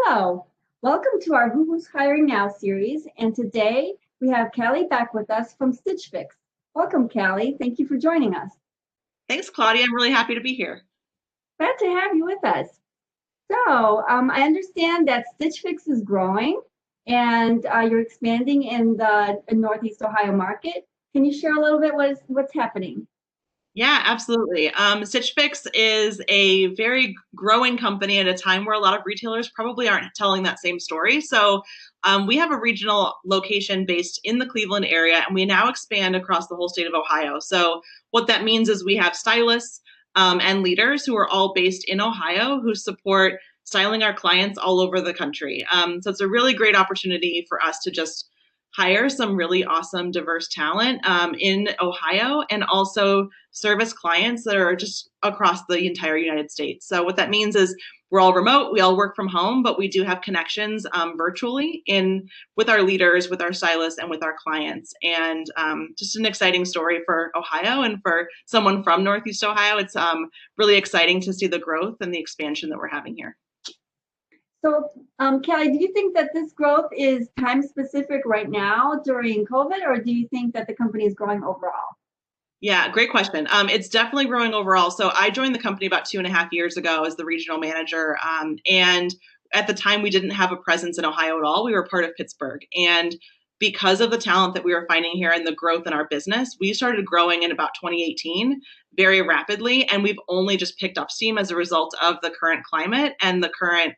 Hello, welcome to our Who's Hiring Now series. And today we have Callie back with us from Stitch Fix. Welcome, Callie. Thank you for joining us. Thanks, Claudia. I'm really happy to be here. Glad to have you with us. So I understand that Stitch Fix is growing and you're expanding in the Northeast Ohio market. Can you share a little bit what's happening? Yeah, absolutely. Stitch Fix is a very growing company at a time where a lot of retailers probably aren't telling that same story. So we have a regional location based in the Cleveland area, and we now expand across the whole state of Ohio. So what that means is we have stylists and leaders who are all based in Ohio who support styling our clients all over the country. So it's a really great opportunity for us to just hire some really awesome, diverse talent in Ohio and also service clients that are just across the entire United States. So what that means is we're all remote, we all work from home, but we do have connections virtually with our leaders, with our stylists, and with our clients. And just an exciting story for Ohio and for someone from Northeast Ohio. It's really exciting to see the growth and the expansion that we're having here. So, Callie, do you think that this growth is time specific right now during COVID, or do you think that the company is growing overall? Yeah, great question. It's definitely growing overall. So I joined the company about 2.5 years ago as the regional manager. And at the time, we didn't have a presence in Ohio at all. We were part of Pittsburgh. And because of the talent that we were finding here and the growth in our business, we started growing in about 2018 very rapidly. And we've only just picked up steam as a result of the current climate and the current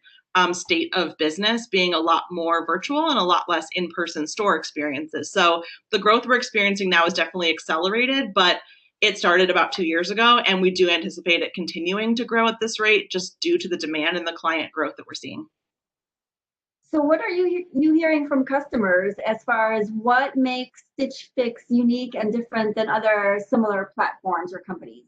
state of business being a lot more virtual and a lot less in-person store experiences. So the growth we're experiencing now is definitely accelerated, but it started about 2 years ago, and we do anticipate it continuing to grow at this rate just due to the demand and the client growth that we're seeing. So what are you hearing from customers as far as what makes Stitch Fix unique and different than other similar platforms or companies?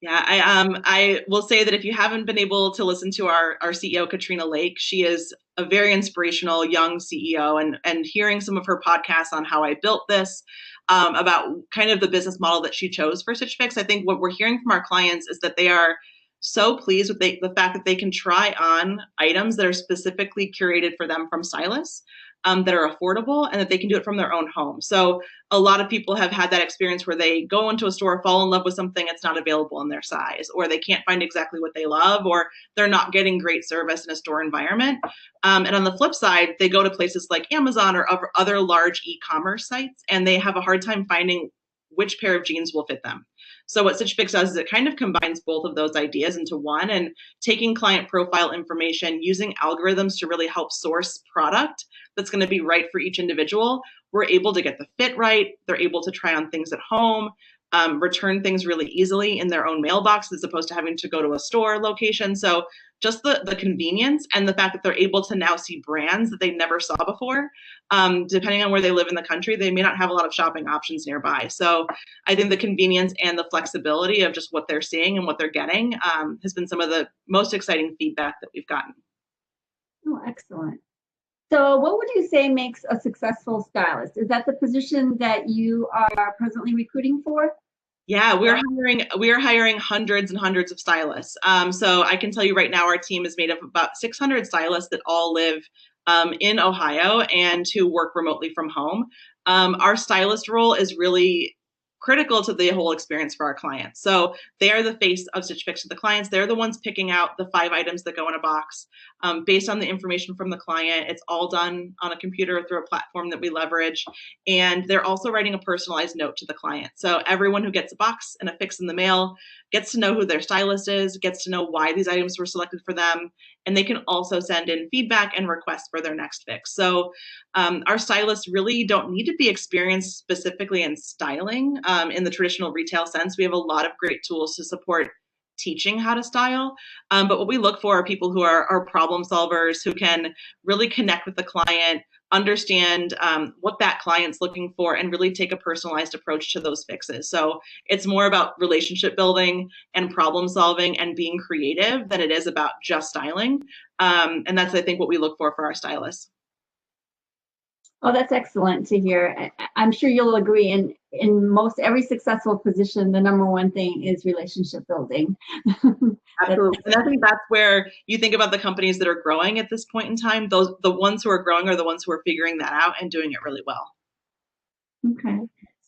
Yeah, I will say that if you haven't been able to listen to our CEO Katrina Lake, she is a very inspirational young CEO, and hearing some of her podcasts on how I built this, about kind of the business model that she chose for Stitch Fix, I think what we're hearing from our clients is that they are so pleased with the fact that they can try on items that are specifically curated for them from stylists, that are affordable, and that they can do it from their own home. So a lot of people have had that experience where they go into a store, fall in love with something that's not available in their size, or they can't find exactly what they love, or they're not getting great service in a store environment. And on the flip side, they go to places like Amazon or other large e-commerce sites, and they have a hard time finding which pair of jeans will fit them. So what Stitch Fix does is it kind of combines both of those ideas into one, and taking client profile information, using algorithms to really help source product that's going to be right for each individual. We're able to get the fit right. They're able to try on things at home, return things really easily in their own mailbox as opposed to having to go to a store location. So just the convenience and the fact that they're able to now see brands that they never saw before. Depending on where they live in the country, they may not have a lot of shopping options nearby. So I think the convenience and the flexibility of just what they're seeing and what they're getting has been some of the most exciting feedback that we've gotten. Oh, excellent. So what would you say makes a successful stylist? Is that the position that you are presently recruiting for? Yeah, we're hiring hundreds and hundreds of stylists. So I can tell you right now, our team is made of about 600 stylists that all live in Ohio and who work remotely from home. Our stylist role is really critical to the whole experience for our clients. So they are the face of Stitch Fix to the clients. They're the ones picking out the 5 items that go in a box based on the information from the client. It's all done on a computer through a platform that we leverage. And they're also writing a personalized note to the client. So everyone who gets a box and a fix in the mail gets to know who their stylist is, gets to know why these items were selected for them, and they can also send in feedback and requests for their next fix. So our stylists really don't need to be experienced specifically in styling in the traditional retail sense. We have a lot of great tools to support teaching how to style. But what we look for are people who are problem solvers, who can really connect with the client, understand what that client's looking for, and really take a personalized approach to those fixes. So it's more about relationship building and problem solving and being creative than it is about just styling. And that's, I think, what we look for our stylists. Oh, that's excellent to hear. I'm sure you'll agree. And in most every successful position, the number one thing is relationship building. That's Absolutely. And I think that's where you think about the companies that are growing at this point in time. The ones who are growing are the ones who are figuring that out and doing it really well. okay.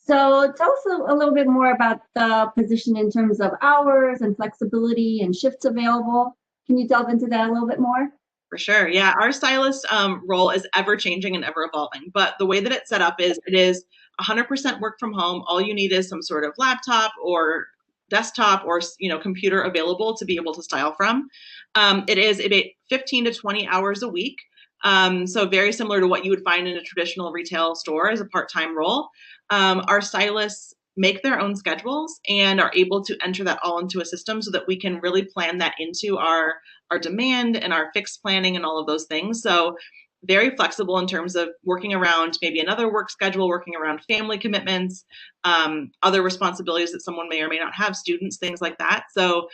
So tell us a little bit more about the position in terms of hours and flexibility and shifts available. Can you delve into that a little bit more? For sure. Yeah. Our stylist role is ever changing and ever evolving. But the way that it's set up is it is 100% work from home. All you need is some sort of laptop or desktop or computer available to be able to style from. It is about 15 to 20 hours a week. So very similar to what you would find in a traditional retail store as a part-time role. Our stylists make their own schedules and are able to enter that all into a system so that we can really plan that into our demand and our fixed planning and all of those things. So very flexible in terms of working around maybe another work schedule, working around family commitments, other responsibilities that someone may or may not have, students, things like that. So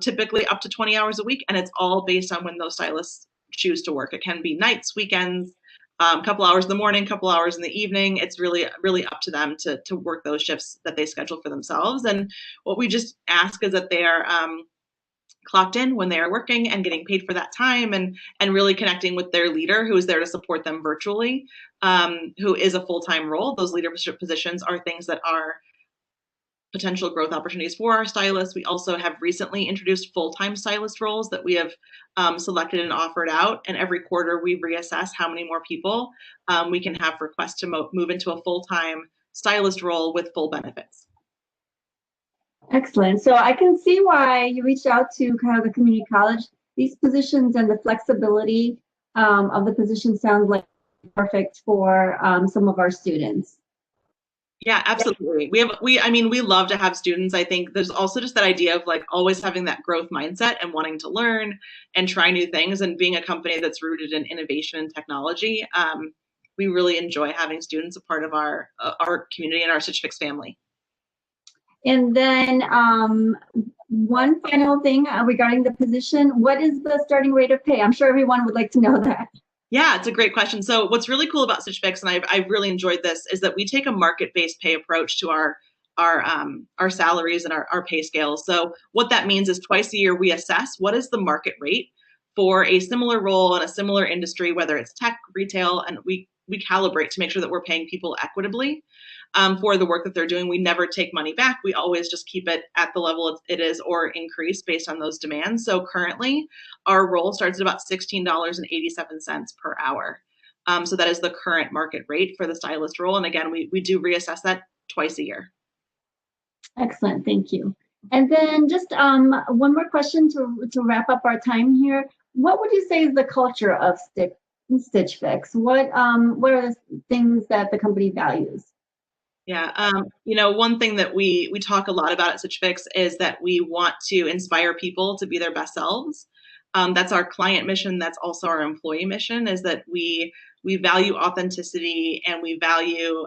typically up to 20 hours a week, and it's all based on when those stylists choose to work. It can be nights, weekends, a couple hours in the morning, couple hours in the evening. It's really, really up to them to work those shifts that they schedule for themselves. And what we just ask is that they are clocked in when they are working and getting paid for that time, and really connecting with their leader who is there to support them virtually, who is a full-time role. Those leadership positions are things that are potential growth opportunities for our stylists. We also have recently introduced full-time stylist roles that we have selected and offered out. And every quarter we reassess how many more people we can have requests to move into a full-time stylist role with full benefits. Excellent. So I can see why you reached out to kind of the community college. These positions and the flexibility of the position sounds like perfect for some of our students. Yeah, absolutely. We love to have students. I think there's also just that idea of like always having that growth mindset and wanting to learn and try new things, and being a company that's rooted in innovation and technology. We really enjoy having students a part of our community and our Stitch Fix family. And then one final thing regarding the position, what is the starting rate of pay? I'm sure everyone would like to know that. Yeah, it's a great question. So what's really cool about Stitch Fix, and I've really enjoyed this, is that we take a market-based pay approach to our salaries and our pay scales. So what that means is twice a year we assess what is the market rate for a similar role in a similar industry, whether it's tech, retail, and we calibrate to make sure that we're paying people equitably for the work that they're doing. We never take money back. We always just keep it at the level it is or increase based on those demands. So currently, our role starts at about $16.87 per hour. So that is the current market rate for the stylist role. And again, we do reassess that twice a year. Excellent, thank you. And then just one more question to wrap up our time here. What would you say is the culture of Stitch Fix? What are the things that the company values? Yeah, one thing that we talk a lot about at Stitch Fix is that we want to inspire people to be their best selves. That's our client mission. That's also our employee mission, is that we value authenticity, and we value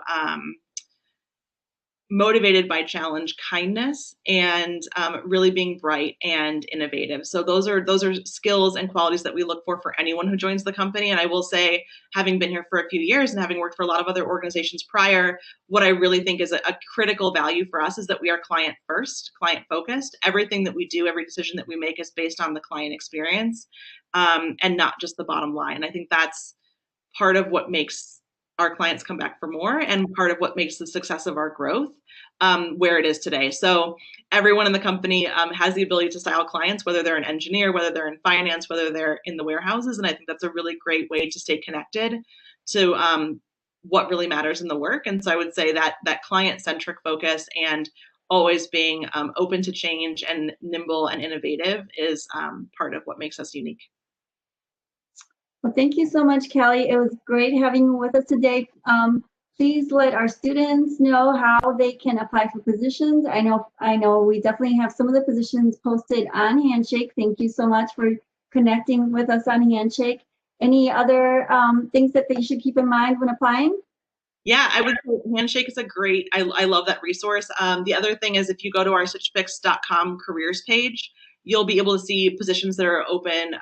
motivated by challenge, kindness, and really being bright and innovative. So those are skills and qualities that we look for anyone who joins the company. And I will say, having been here for a few years and having worked for a lot of other organizations prior, what I really think is a critical value for us is that we are client first, client focused. Everything that we do, every decision that we make is based on the client experience, and not just the bottom line. I think that's part of what makes our clients come back for more, and part of what makes the success of our growth where it is today. So everyone in the company has the ability to style clients, whether they're an engineer, whether they're in finance, whether they're in the warehouses. And I think that's a really great way to stay connected to what really matters in the work. And so I would say that client-centric focus and always being open to change and nimble and innovative is part of what makes us unique. Well, thank you so much, Callie. It was great having you with us today. Please let our students know how they can apply for positions. I know we definitely have some of the positions posted on Handshake. Thank you so much for connecting with us on Handshake. Any other things that they should keep in mind when applying? Yeah, I would say Handshake is a great, I love that resource. The other thing is, if you go to our stitchfix.com careers page, you'll be able to see positions that are open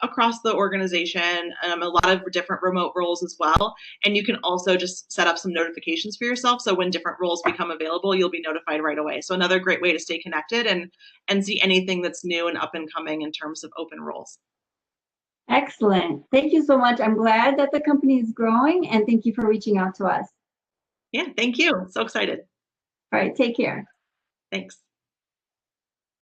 across the organization, a lot of different remote roles as well. And you can also just set up some notifications for yourself. So when different roles become available, you'll be notified right away. So another great way to stay connected and see anything that's new and up and coming in terms of open roles. Excellent. Thank you so much. I'm glad that the company is growing, and thank you for reaching out to us. Yeah, thank you. So excited. All right, take care. Thanks.